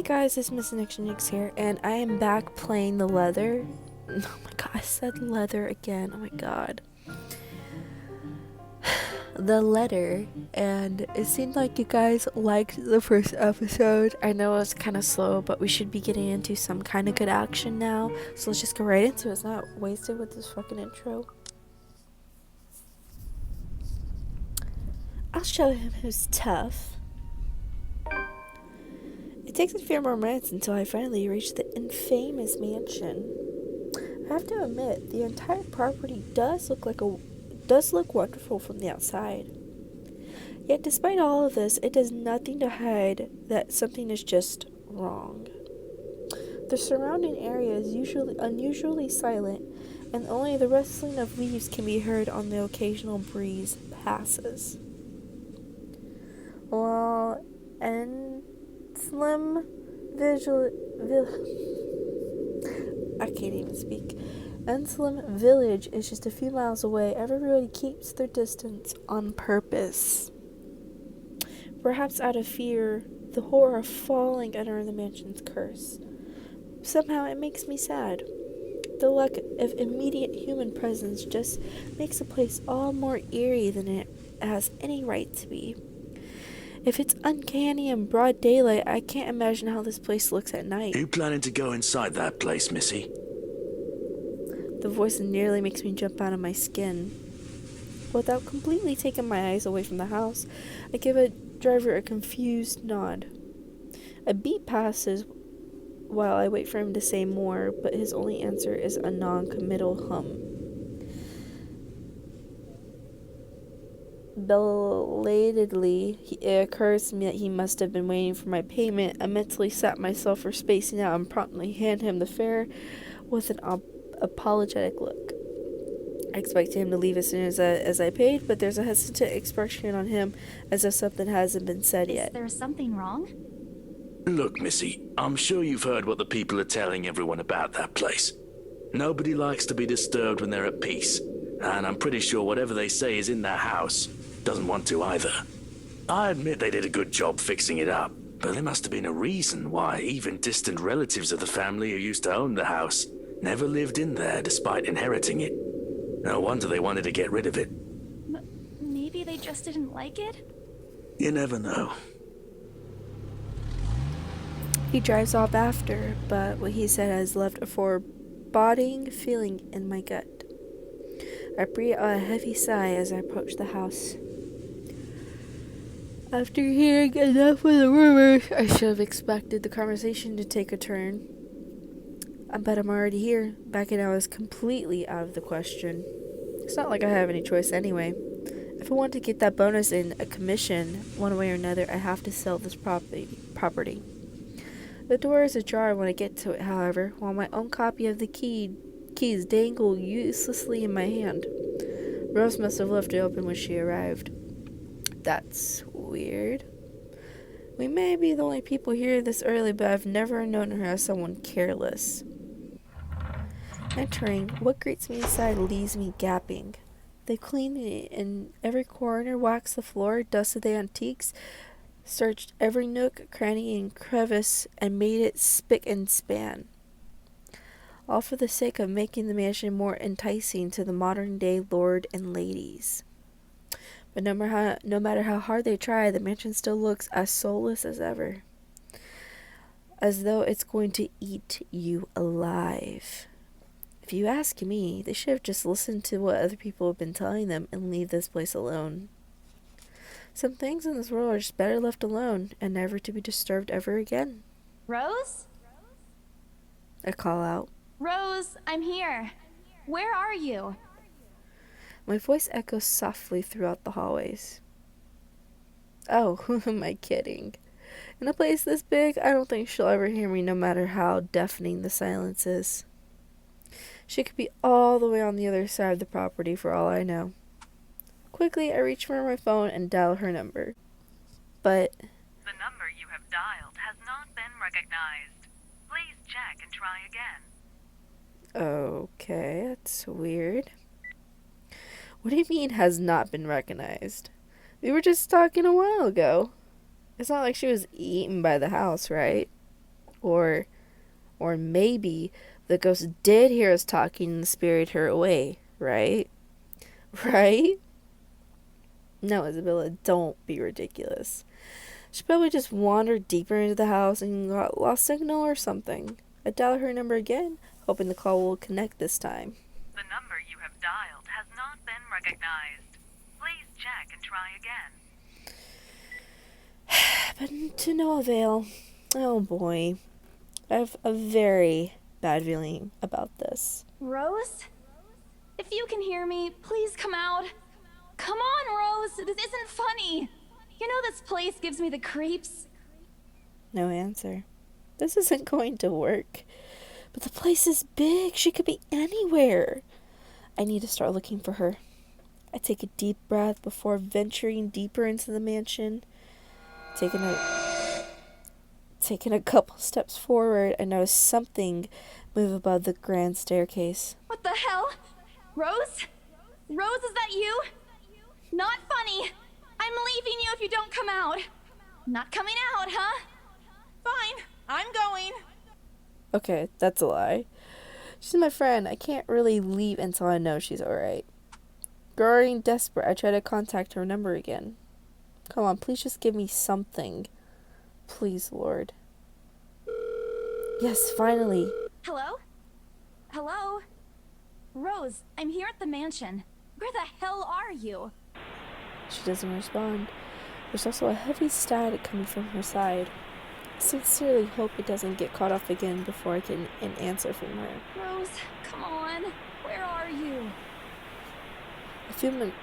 Hey guys, it's Miss Nix here, and I am back playing the leather. Oh my god, I said leather again. Oh my god. The letter, and it seemed like you guys liked the first episode. I know it's kind of slow, but we should be getting into some kind of good action now. So let's just go right into it. It's not wasted with this fucking intro. I'll show him who's tough. It takes a few more minutes until I finally reach the infamous mansion. I have to admit, the entire property does look wonderful from the outside. Yet despite all of this, it does nothing to hide that something is just wrong. The surrounding area is usually unusually silent, and only the rustling of leaves can be heard on the occasional breeze passes. While Enslim I can't even speak. Enslim village is just a few miles away. Everybody keeps their distance on purpose. Perhaps out of fear, the horror of falling under the mansion's curse. Somehow it makes me sad. The lack of immediate human presence just makes the place all more eerie than it has any right to be. If it's uncanny in broad daylight, I can't imagine how this place looks at night. Are you planning to go inside that place, Missy? The voice nearly makes me jump out of my skin. Without completely taking my eyes away from the house, I give a driver a confused nod. A beat passes while I wait for him to say more, but his only answer is a non-committal hum. Belatedly, it occurs to me that he must have been waiting for my payment. I mentally sat myself for spacing out and promptly hand him the fare with an apologetic look. I expected him to leave as soon as I paid, but there's a hesitant expression on him as if something hasn't been said yet. Is there something wrong? Look, Missy, I'm sure you've heard what the people are telling everyone about that place. Nobody likes to be disturbed when they're at peace, and I'm pretty sure whatever they say is in that house doesn't want to either. I admit they did a good job fixing it up, but there must have been a reason why even distant relatives of the family who used to own the house never lived in there despite inheriting it. No wonder they wanted to get rid of it. Maybe they just didn't like it? You never know. He drives off after, but what he said has left a foreboding feeling in my gut. I breathe a heavy sigh as I approach the house. After hearing enough of the rumors, I should have expected the conversation to take a turn. But I'm already here. Backing out is completely out of the question. It's not like I have any choice anyway. If I want to get that bonus in a commission, one way or another, I have to sell this property. The door is ajar when I get to it, however, while my own copy of the keys dangle uselessly in my hand. Rose must have left it open when she arrived. That's weird. We may be the only people here this early, but I've never known her as someone careless. Entering, what greets me inside leaves me gaping. They cleaned in every corner, waxed the floor, dusted the antiques, searched every nook, cranny, and crevice, and made it spick and span. All for the sake of making the mansion more enticing to the modern-day lord and ladies. But no matter how hard they try, the mansion still looks as soulless as ever. As though it's going to eat you alive. If you ask me, they should have just listened to what other people have been telling them and leave this place alone. Some things in this world are just better left alone and never to be disturbed ever again. Rose? I call out. Rose, I'm here. Where are you? My voice echoes softly throughout the hallways. Oh, who am I kidding? In a place this big, I don't think she'll ever hear me no matter how deafening the silence is. She could be all the way on the other side of the property for all I know. Quickly, I reach for my phone and dial her number. But the number you have dialed has not been recognized. Please check and try again. okay, that's weird. What do you mean has not been recognized? We were just talking a while ago. It's not like she was eaten by the house, right? Or maybe the ghost did hear us talking and spirited her away, right? Right? No, Isabella, don't be ridiculous. She probably just wandered deeper into the house and got lost signal or something. I dial her number again, hoping the call will connect this time. The number you have dialed has not been recognized. Please check and try again. But to no avail. Oh boy. I have a very bad feeling about this. Rose? If you can hear me, please come out. Come on, Rose. This isn't funny. You know this place gives me the creeps. No answer. This isn't going to work. But the place is big. She could be anywhere. I need to start looking for her. I take a deep breath before venturing deeper into the mansion. Taking a couple steps forward, I notice something move above the grand staircase. What the hell? Rose? Rose, is that you? Not funny. I'm leaving you if you don't come out. Not coming out, huh? Fine, I'm going. Okay, that's a lie. She's my friend. I can't really leave until I know she's alright. Growing desperate, I try to contact her number again. Come on, please just give me something. Please, Lord. Yes, finally. Hello? Hello? Rose, I'm here at the mansion. Where the hell are you? She doesn't respond. There's also a heavy static coming from her side. I sincerely hope it doesn't get cut off again before I get an answer from her. Rose, come on. Where are you? A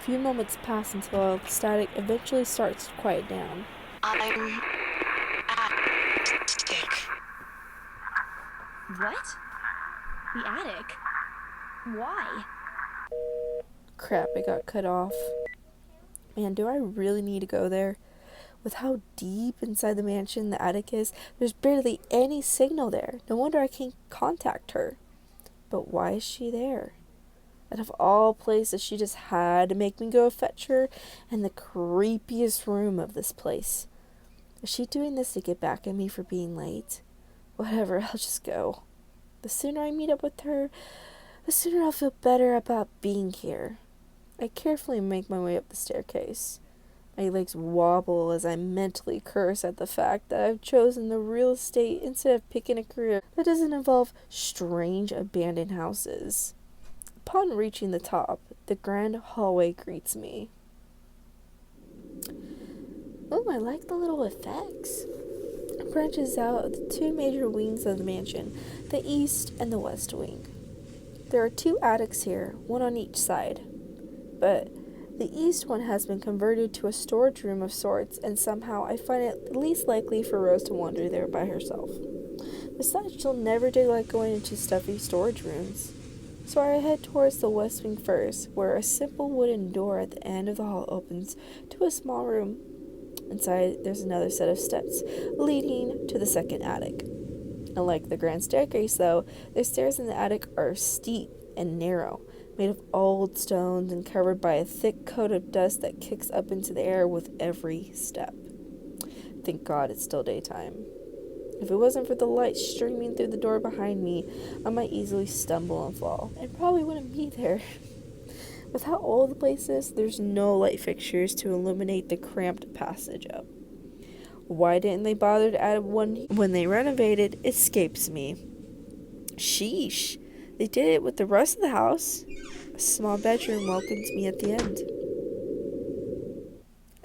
few moments pass until the static eventually starts to quiet down. I'm attic. What? The attic? Why? Crap, I got cut off. Man, do I really need to go there? With how deep inside the mansion the attic is, there's barely any signal there. No wonder I can't contact her. But why is she there? Out of all places, she just had to make me go fetch her in the creepiest room of this place. Is she doing this to get back at me for being late? Whatever, I'll just go. The sooner I meet up with her, the sooner I'll feel better about being here. I carefully make my way up the staircase. My legs wobble as I mentally curse at the fact that I've chosen the real estate instead of picking a career that doesn't involve strange abandoned houses. Upon reaching the top, the grand hallway greets me. Oh, I like the little effects. It branches out of the two major wings of the mansion, the east and the west wing. There are two attics here, one on each side. But the east one has been converted to a storage room of sorts, and somehow I find it least likely for Rose to wander there by herself. Besides, she'll never did like going into stuffy storage rooms. So I head towards the west wing first, where a simple wooden door at the end of the hall opens to a small room. Inside, there's another set of steps leading to the second attic. Unlike the grand staircase, though, the stairs in the attic are steep and narrow, made of old stones and covered by a thick coat of dust that kicks up into the air with every step. Thank God it's still daytime. If it wasn't for the light streaming through the door behind me, I might easily stumble and fall, and probably wouldn't be there. With how old the place is, there's no light fixtures to illuminate the cramped passage up. Why didn't they bother to add one when they renovated escapes me. Sheesh, they did it with the rest of the house. A small bedroom welcomes me at the end.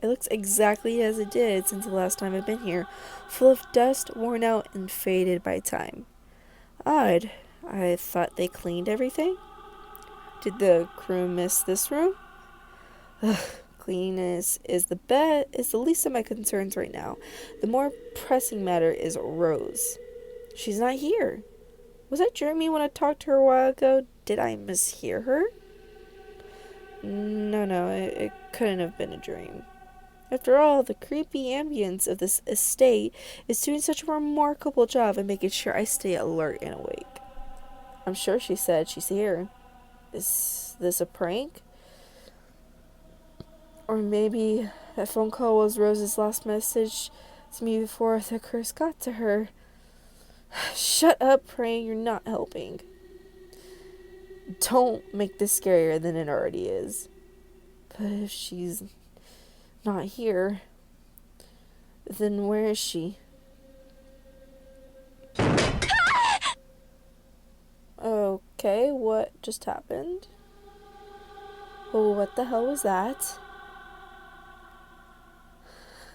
It looks exactly as it did since the last time I've been here, full of dust, worn out, and faded by time. Odd. I thought they cleaned everything. Did the crew miss this room? Ugh, cleanliness is the least of my concerns right now. The more pressing matter is Rose. She's not here. Was I dreaming when I talked to her a while ago? Did I mishear her? No, it couldn't have been a dream. After all, the creepy ambience of this estate is doing such a remarkable job of making sure I stay alert and awake. I'm sure she said she's here. Is this a prank? Or maybe that phone call was Rose's last message to me before the curse got to her. Shut up, Pray. You're not helping. Don't make this scarier than it already is. But if she's not here, then where is she? Okay, what just happened? Oh, what the hell was that?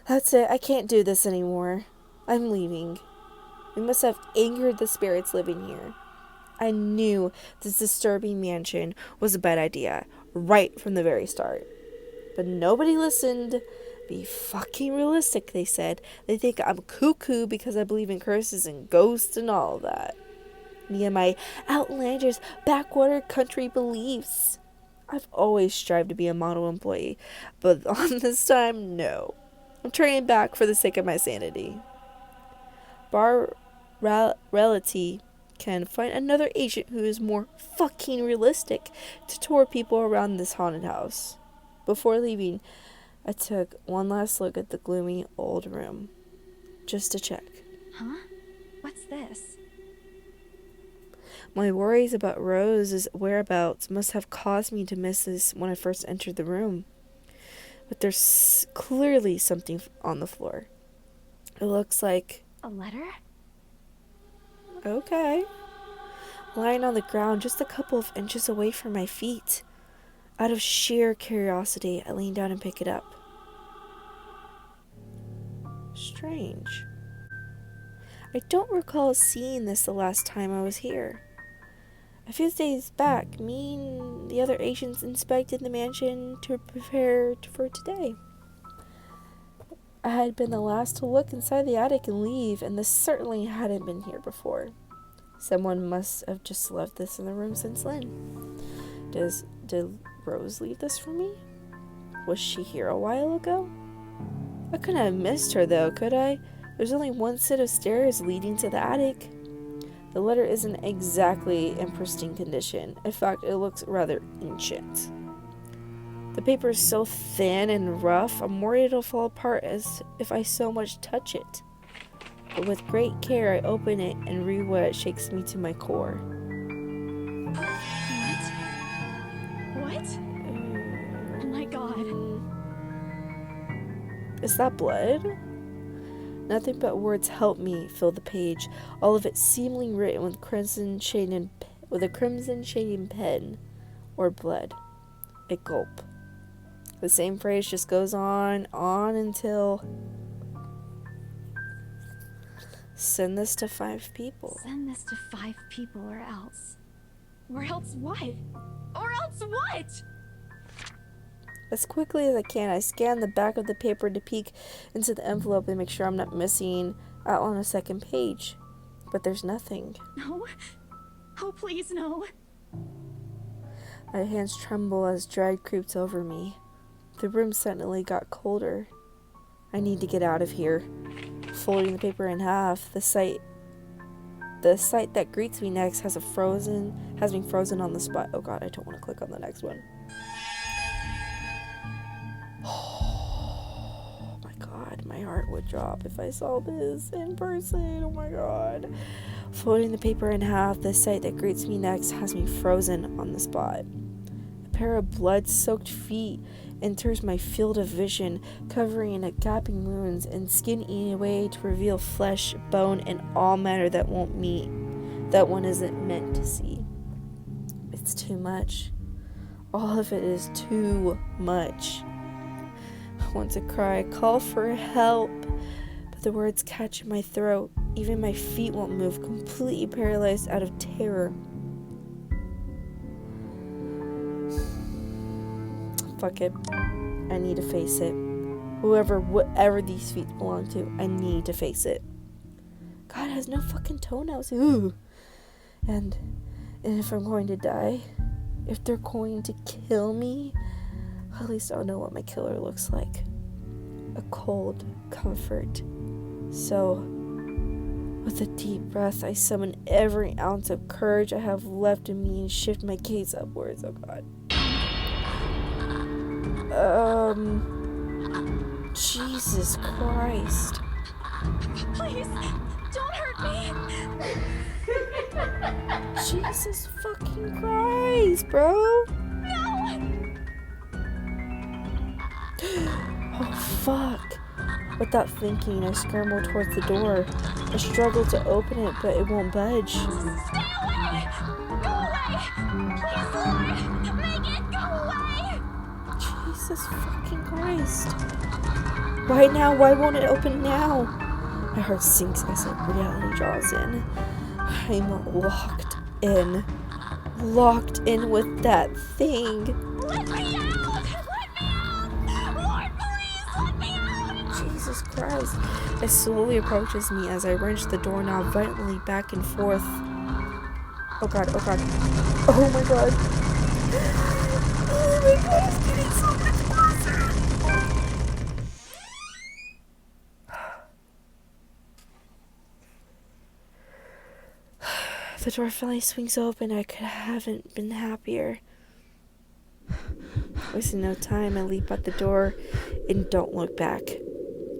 That's it. I can't do this anymore. I'm leaving. We must have angered the spirits living here. I knew this disturbing mansion was a bad idea right from the very start. But nobody listened. Be fucking realistic, they said. They think I'm cuckoo because I believe in curses and ghosts and all of that. Me and my outlandish backwater country beliefs. I've always strived to be a model employee, but on this time, no. I'm turning back for the sake of my sanity. Bar Reality can find another agent who is more fucking realistic to tour people around this haunted house. Before leaving, I took one last look at the gloomy old room, just to check. Huh? What's this? My worries about Rose's whereabouts must have caused me to miss this when I first entered the room. But there's clearly something on the floor. It looks like... A letter? Okay. Lying on the ground just a couple of inches away from my feet. Out of sheer curiosity, I lean down and pick it up. Strange. I don't recall seeing this the last time I was here. A few days back, me and the other agents inspected the mansion to prepare for today. I had been the last to look inside the attic and leave, and this certainly hadn't been here before. Someone must have just left this in the room since then. Did Rose leave this for me? Was she here a while ago? I couldn't have missed her though, could I? There's only one set of stairs leading to the attic. The letter isn't exactly in pristine condition. In fact, it looks rather ancient. The paper is so thin and rough, I'm worried it'll fall apart as if I so much touch it. But with great care, I open it and read what it shakes me to my core. What? Oh my god. Is that blood? Nothing but words help me fill the page, all of it seemingly written with a crimson shaded pen, or blood. A gulp. The same phrase just goes on until... Send this to 5 people. Send this to 5 people or else. Or else what? Or else what? As quickly as I can, I scan the back of the paper to peek into the envelope and make sure I'm not missing out on a second page. But there's nothing. No. Oh, please, no. My hands tremble as dread creeps over me. The room suddenly got colder. I need to get out of here. Folding the paper in half, the sight that greets me next has been frozen on the spot. Oh god, I don't want to click on the next one. Oh my god, my heart would drop if I saw this in person. Oh my god. Folding the paper in half, the sight that greets me next has me frozen on the spot. A pair of blood-soaked feet enters my field of vision, covering a gaping wounds and skin eating away to reveal flesh, bone, and all matter that one isn't meant to see. It's too much. All of it is too much. I want to cry, call for help, but the words catch in my throat. Even my feet won't move, completely paralyzed out of terror. Fuck it. I need to face it. Whatever these feet belong to, I need to face it. God has no fucking toenails. Ooh. And if I'm going to die, if they're going to kill me, at least I'll know what my killer looks like. A cold comfort. So, with a deep breath, I summon every ounce of courage I have left in me and shift my gaze upwards. Oh god. Jesus Christ. Please, don't hurt me. Jesus fucking Christ, bro. Oh, fuck. Without thinking, I scrambled towards the door. I struggled to open it, but it won't budge. Stay away! Go away! Please, Lord! Make it go away! Jesus fucking Christ. Why now? Why won't it open now? My heart sinks as reality draws in. I'm locked in. Locked in with that thing. Let me out! Let me out! Lord, please, let me out! Jesus Christ. It slowly approaches me as I wrench the doorknob violently back and forth. Oh god, oh god. Oh my god. Oh my god, it's getting so much closer. The door finally swings open. I haven't been happier. Wasting no time, I leap out the door and don't look back.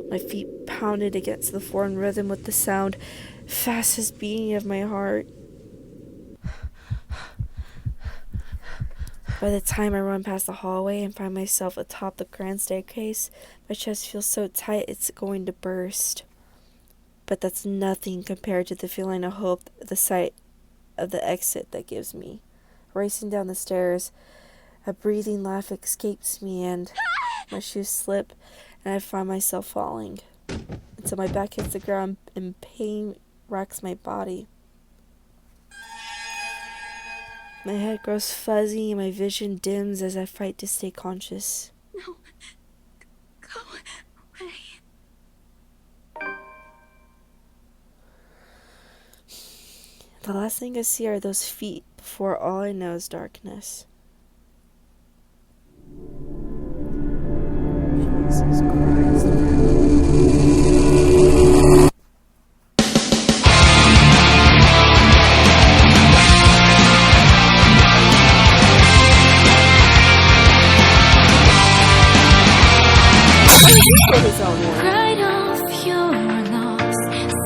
My feet pounded against the floor in rhythm with the sound, fastest beating of my heart. By the time I run past the hallway and find myself atop the grand staircase, my chest feels so tight it's going to burst. But that's nothing compared to the feeling of hope the sight of the exit that gives me. Racing down the stairs, a breathing laugh escapes me and my shoes slip and I find myself falling until my back hits the ground and pain racks my body. My head grows fuzzy and my vision dims as I fight to stay conscious. No. Go away. The last thing I see are those feet before all I know is darkness. Jesus Christ. Cried off your loss,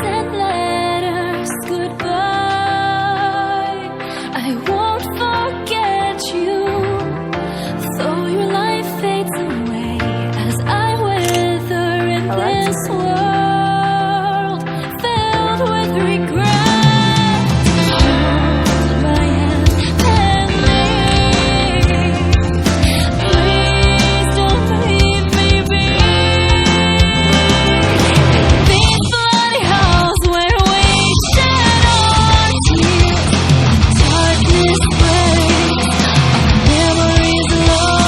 sent letters goodbye. I won't forget you, though your life fades away as I wither in this world filled with regret. Hold my hand and leave. Please don't leave me be. These bloody halls where we shed our tears, darkness breaks, our memories lonely.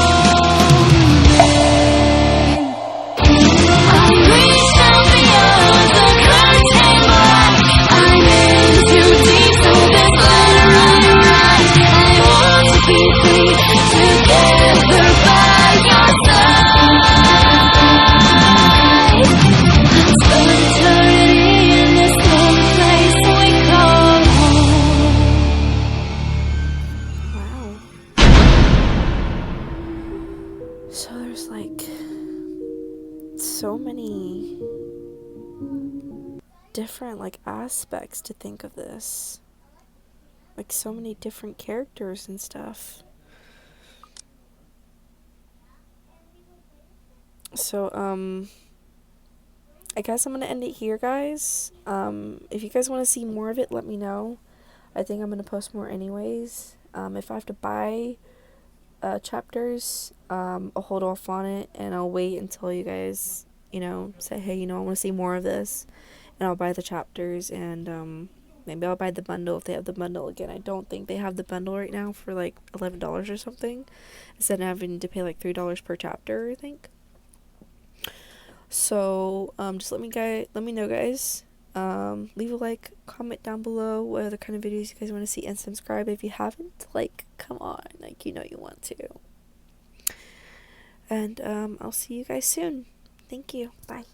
I reach out beyond the curtain line. I'm in too deep, so this letter I write. I want to be free, together by your side. Spend eternity in this lonely place we call home. Wow. So there's like so many different like aspects to think of this. Like so many different characters and stuff. So I guess I'm gonna end it here, guys. If you guys want to see more of it, let me know. I think I'm gonna post more anyways. If I have to buy chapters, I'll hold off on it and I'll wait until you guys, say, hey, I want to see more of this, and I'll buy the chapters, and maybe I'll buy the bundle if they have the bundle again. I don't think they have the bundle right now for like $11 or something, instead of having to pay like $3 per chapter, I think. So just let me know, guys. Leave a like, comment down below what other kind of videos you guys want to see, and subscribe if you haven't. Like, come on, like, you want to. And I'll see you guys soon. Thank you. Bye.